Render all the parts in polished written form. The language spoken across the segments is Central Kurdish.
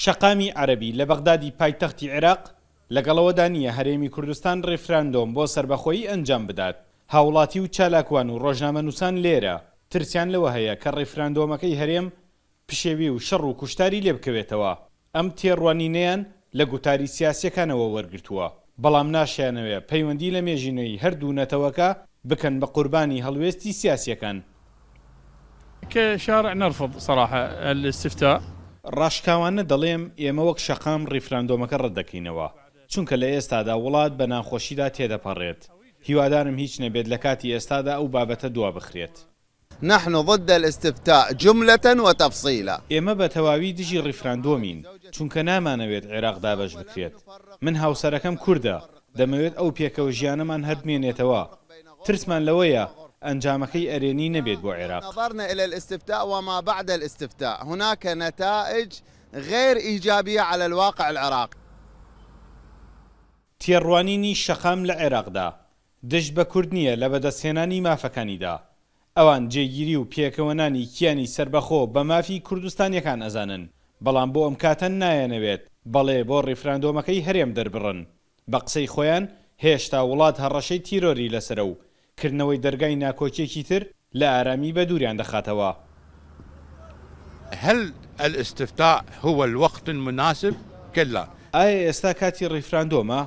شەقامی عەرەبی لە بەغدادی پایتەختی عێراق لەگەڵەوەدا نییە هەرێمی کوردستان ڕێفراندۆم بۆ سەربەخۆیی ئەنجام بدات. هاوڵاتی و چالاکوان و ڕۆژنامەنووسان لێرە ترسیان لەوە هەیە کە ڕێفراندۆمەکەی هەرێم پشێوی و شەڕ و کوشتاری لێ بکەوێتەوە. ئەم تێڕوانینەیان لە گوتاری سیاسیەکانەوە وەرگرتووە، بەڵام ناشیانەوێ پەیوەندی لە مێژینەی هەردوو نەتەوەکە بکەن بە قوربانی هەڵوێستی سیاسیەکان. كشارع نرفض صراحة الاستفتاء. ڕاشکاوانە دەڵێم ئێمە وەک شەقام ڕێفراندۆمەکە ڕەت دەکەینەوە، چونکە لە ئێستادا وڵات بە ناخۆشیدا تێدەپەڕێت. هیوادارم هیچ نەبێت لە کاتی ئێستادا ئەو بابەتە دوا بخرێت. نحن ضد الاستفتاء جملة وتفصيلا. ئێمە بە تەواوی دژی ڕێفراندۆمین، چونکە نامانەوێت عێراق دابەش بکرێت. من هاوسەرەکەم کووردە، دەمەوێت ئەو پێکەوە ژیانەمان هەردمێنێتەوە. ترسمان لەوەیە ئەنجامەکەی ئەرێنی نەبێت بۆ عێراق. نظرنا إلى الاستفتاء وما بعد الاستفتاء هناك نتائج غير إيجابية على الواقع العراقي. تێڕوانینی شەقام لە عێراقدا دژ بە کورد نییە لە بەدەستهێنانی مافەکانیدا. ئەوان جێگیری و پێکەوەنانی کیانی سربەخۆ بە مافی کوردستانیەکان ئەزانن، بەڵام بۆ ئەم کاتە نایەنەوێت بەڵێ بۆ ڕێفراندۆمەکەی هەرێم دەربڕن. بە قسەی خۆیان هێشتا وڵات هەڕەشەی تیرۆری لەسرە و کردنەوەی دەرگای ناکۆکیێکی تر لە ئارامی بە دووریان دەخاتەوە. هل الاستفتاء هو الوقت المناسب؟ كلا. ئایا ئێستا کاتی ڕێفراندۆمە؟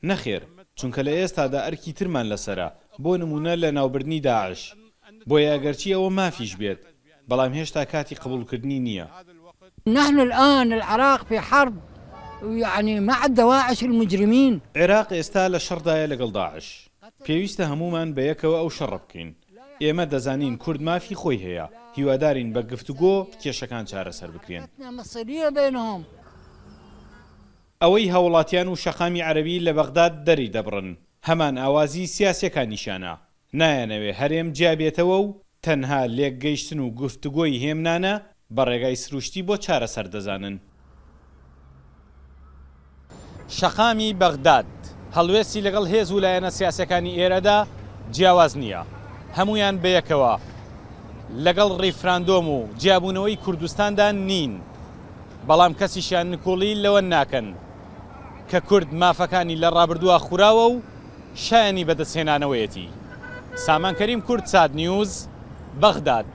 نەخێر، چونکە لە ئێستادا ئەرکی ترمان لەسرە، بۆ نمونە لە ناوبردنی داعش. بۆیە ئەگەرچی ئەوە مافیش بێت، بەڵام هێشتا کاتی قبولکردنی نییە. نحن الآن العراق في حرب يعني مع دواعش المجرمين. عێراق ئێستا لە شەڕدایە لەگەڵ داعش. پێویستە هەمومان بە یەکەوە ئەو شەڕە بکەین. ئێمە دەزانین کورد مافی خۆی هەیە، هیوادارین بە گفتوگۆ کێشەکان چارەسەر بکرێن. ئەوەی هاوڵاتیان و شەقامی عەرەبی لە بەغداد دەری دەبڕن هەمان ئاوازی سیاسیەکان نیشانە. نایەنەوێ هەرێم جیابێتەوە و تەنها لێکگەیشتن و گفتوگۆی هێمنانە بە ڕێگای سروشتی بۆ چارەسەر دەزانن. شەقامی بەغداد هەڵوێستی لەگەڵ هێز و لایەنە سیاسەکانی ئێرەدا جیاواز نییە. هەمویان بەیەکەوە لەگەڵ ڕێفراندۆم و جیابوونەوەی کوردستاندا نین، بەڵام کەسیشیان نکۆڵی لەوە ناکەن کە کورد مافەکانی لە ڕابردووە خوراوە و شایانی بەدەستهێنانەوەیەتی. سامان کەریم کورد ساد نیوز، بەغداد.